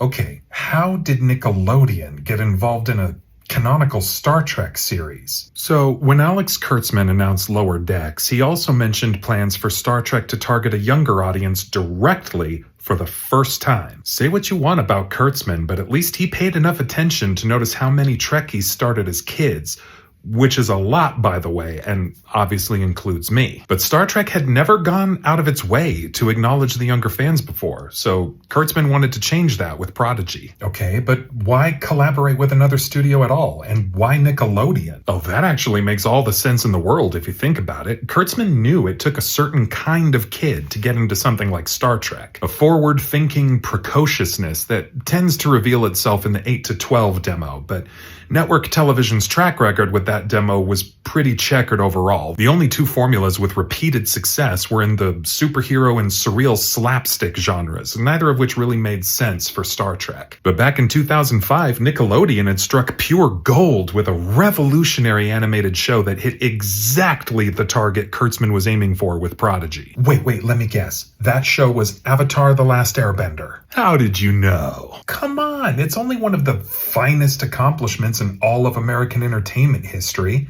Okay, how did Nickelodeon get involved in a canonical Star Trek series? So, when Alex Kurtzman announced Lower Decks, he also mentioned plans for Star Trek to target a younger audience directly for the first time. Say what you want about Kurtzman, but at least he paid enough attention to notice how many Trekkies started as kids, which is a lot, by the way, and obviously includes me. But Star Trek had never gone out of its way to acknowledge the younger fans before, so Kurtzman wanted to change that with Prodigy. Okay, but why collaborate with another studio at all? And why Nickelodeon? Oh, that actually makes all the sense in the world if you think about it. Kurtzman knew it took a certain kind of kid to get into something like Star Trek. A forward-thinking precociousness that tends to reveal itself in the 8 to 12 demo, but network television's track record with that demo was pretty checkered overall. The only two formulas with repeated success were in the superhero and surreal slapstick genres, neither of which really made sense for Star Trek. But back in 2005, Nickelodeon had struck pure gold with a revolutionary animated show that hit exactly the target Kurtzman was aiming for with Prodigy. Wait, let me guess. That show was Avatar: The Last Airbender. How did you know? Come on, it's only one of the finest accomplishments in all of American entertainment history.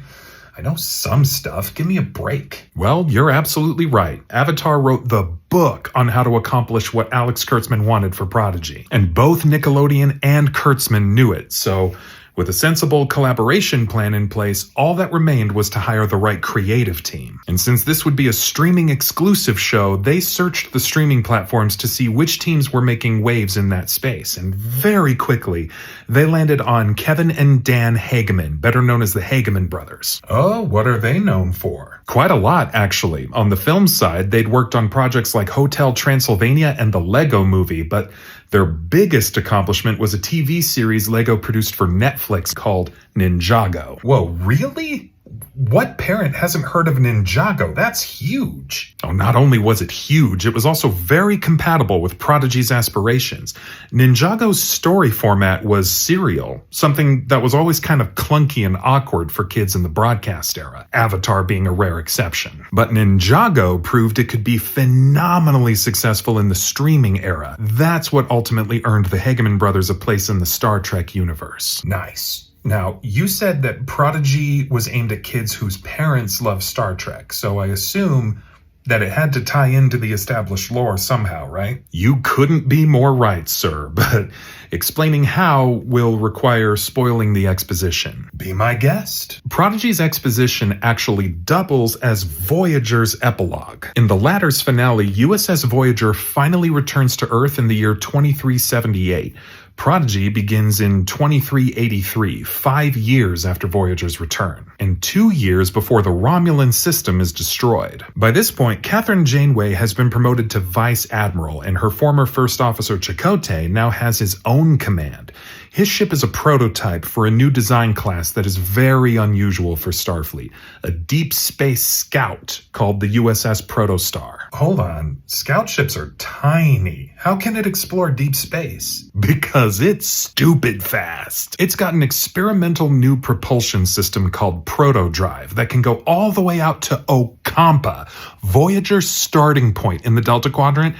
I know some stuff. Give me a break. Well, you're absolutely right. Avatar wrote the book on how to accomplish what Alex Kurtzman wanted for Prodigy. And both Nickelodeon and Kurtzman knew it, so with a sensible collaboration plan in place, all that remained was to hire the right creative team. And since this would be a streaming exclusive show, they searched the streaming platforms to see which teams were making waves in that space. And very quickly, they landed on Kevin and Dan Hageman, better known as the Hageman brothers. Oh, what are they known for? Quite a lot, actually. On the film side, they'd worked on projects like Hotel Transylvania and the Lego Movie, but their biggest accomplishment was a TV series Lego produced for Netflix called Ninjago. Whoa, really? What parent hasn't heard of Ninjago? That's huge. Oh, not only was it huge, it was also very compatible with Prodigy's aspirations. Ninjago's story format was serial, something that was always kind of clunky and awkward for kids in the broadcast era, Avatar being a rare exception. But Ninjago proved it could be phenomenally successful in the streaming era. That's what ultimately earned the Hageman brothers a place in the Star Trek universe. Nice. Now, you said that Prodigy was aimed at kids whose parents love Star Trek, so I assume that it had to tie into the established lore somehow, right? You couldn't be more right, sir, but explaining how will require spoiling the exposition. Be my guest. Prodigy's exposition actually doubles as Voyager's epilogue. In the latter's finale, USS Voyager finally returns to Earth in the year 2378. Prodigy begins in 2383, 5 years after Voyager's return, and 2 years before the Romulan system is destroyed. By this point, Catherine Janeway has been promoted to Vice Admiral, and her former First Officer Chakotay now has his own command. His ship is a prototype for a new design class that is very unusual for Starfleet, a deep space scout called the USS Protostar. Hold on, scout ships are tiny. How can it explore deep space? Because it's stupid fast. It's got an experimental new propulsion system called Protodrive that can go all the way out to Ocampa, Voyager's starting point in the Delta Quadrant,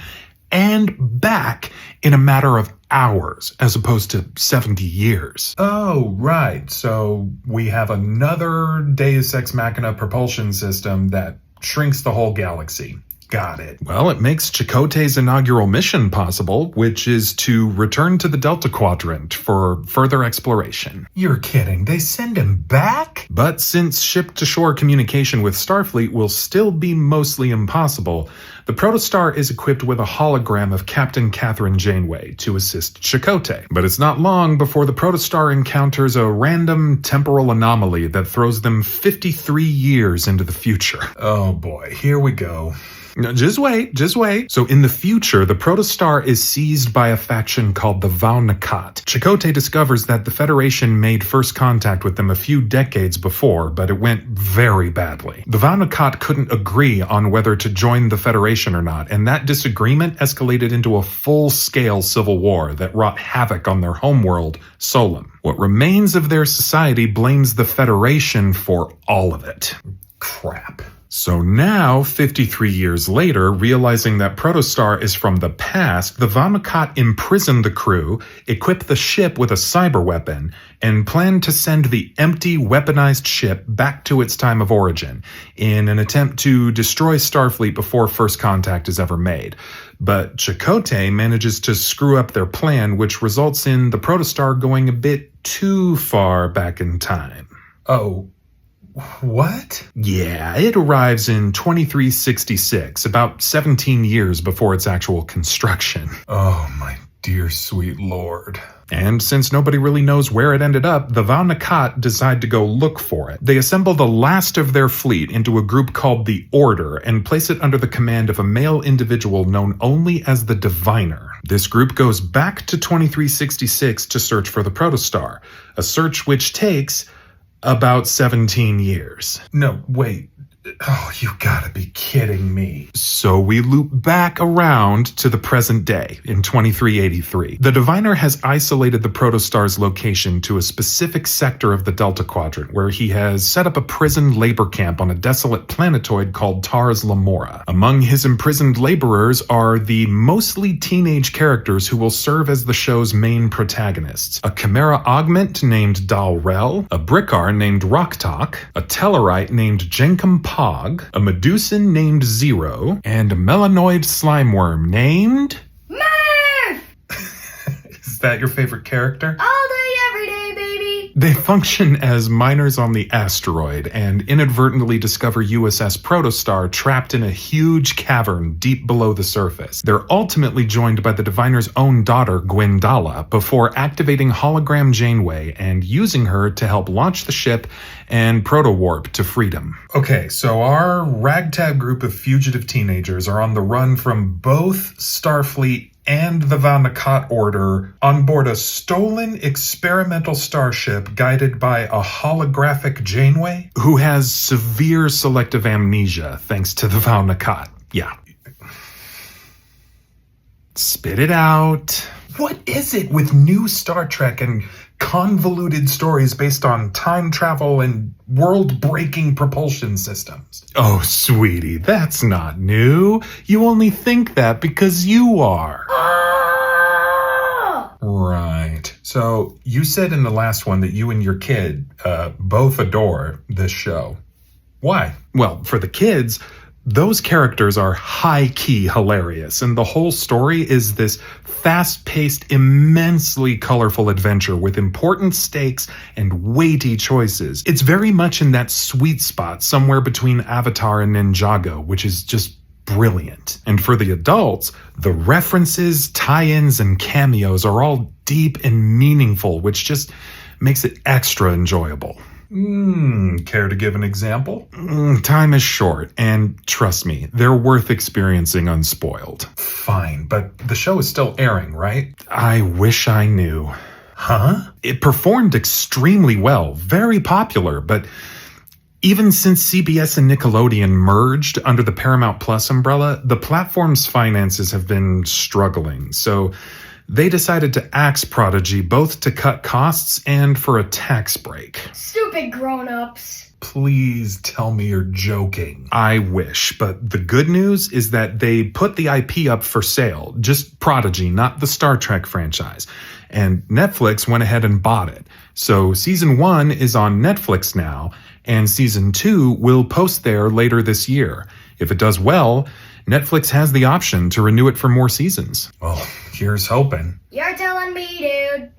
and back in a matter of hours, as opposed to 70 years. Oh, right. So we have another Deus Ex Machina propulsion system that shrinks the whole galaxy. Got it. Well, it makes Chakotay's inaugural mission possible, which is to return to the Delta Quadrant for further exploration. You're kidding. They send him back? But since ship-to-shore communication with Starfleet will still be mostly impossible, the Protostar is equipped with a hologram of Captain Catherine Janeway to assist Chakotay. But it's not long before the Protostar encounters a random temporal anomaly that throws them 53 years into the future. Oh boy, here we go. No, just wait. So in the future, the Protostar is seized by a faction called the Vau-N'Akat. Chakotay discovers that the Federation made first contact with them a few decades before, but it went very badly. The Vau-N'Akat couldn't agree on whether to join the Federation or not, and that disagreement escalated into a full-scale civil war that wrought havoc on their homeworld, Solum. What remains of their society blames the Federation for all of it. Crap. So now, 53 years later, realizing that Protostar is from the past, the Valnakat imprisoned the crew, equipped the ship with a cyber weapon, and planned to send the empty, weaponized ship back to its time of origin, in an attempt to destroy Starfleet before first contact is ever made. But Chakotay manages to screw up their plan, which results in the Protostar going a bit too far back in time. Oh, what? Yeah, it arrives in 2366, about 17 years before its actual construction. Oh, my dear sweet lord. And since nobody really knows where it ended up, the Valnakat decide to go look for it. They assemble the last of their fleet into a group called the Order and place it under the command of a male individual known only as the Diviner. This group goes back to 2366 to search for the Protostar, a search which takes about 17 years. No, wait. Oh, you gotta be kidding me. So we loop back around to the present day in 2383. The Diviner has isolated the Protostar's location to a specific sector of the Delta Quadrant, where he has set up a prison labor camp on a desolate planetoid called Tars Lamora. Among his imprisoned laborers are the mostly teenage characters who will serve as the show's main protagonists. A Chimera augment named Dal-Rel, a Brickar named Roktok, a Tellarite named Jenkum Pog, a Medusan named Zero, and a melanoid slime worm named... Murph! Is that your favorite character? All day, every day, baby! They function as miners on the asteroid and inadvertently discover USS Protostar trapped in a huge cavern deep below the surface. They're ultimately joined by the Diviner's own daughter, Gwendala, before activating Hologram Janeway and using her to help launch the ship and proto-warp to freedom. Okay, so our ragtag group of fugitive teenagers are on the run from both Starfleet and the Valnakat Order on board a stolen experimental starship guided by a holographic Janeway? Who has severe selective amnesia thanks to the Valnakat. Yeah. Spit it out. What is it with new Star Trek and convoluted stories based on time travel and world-breaking propulsion systems? Oh, sweetie, that's not new. You only think that because you are. Right. So you said in the last one that you and your kid both adore this show. Why? Well, for the kids, those characters are high-key hilarious, and the whole story is this fast-paced, immensely colorful adventure with important stakes and weighty choices. It's very much in that sweet spot somewhere between Avatar and Ninjago, which is just brilliant. And for the adults, the references, tie-ins, and cameos are all deep and meaningful, which just makes it extra enjoyable. Care to give an example? Time is short, and trust me, they're worth experiencing unspoiled. Fine, but the show is still airing, right? I wish I knew. Huh? It performed extremely well, very popular, but even since CBS and Nickelodeon merged under the Paramount Plus umbrella, the platform's finances have been struggling, so they decided to axe Prodigy both to cut costs and for a tax break. Stupid grown-ups. Please tell me you're joking. I wish, but the good news is that they put the IP up for sale, just Prodigy, not the Star Trek franchise. And Netflix went ahead and bought it. So season 1 is on Netflix now, and season 2 will post there later this year. If it does well, Netflix has the option to renew it for more seasons. Well, here's hoping. You're telling me, dude.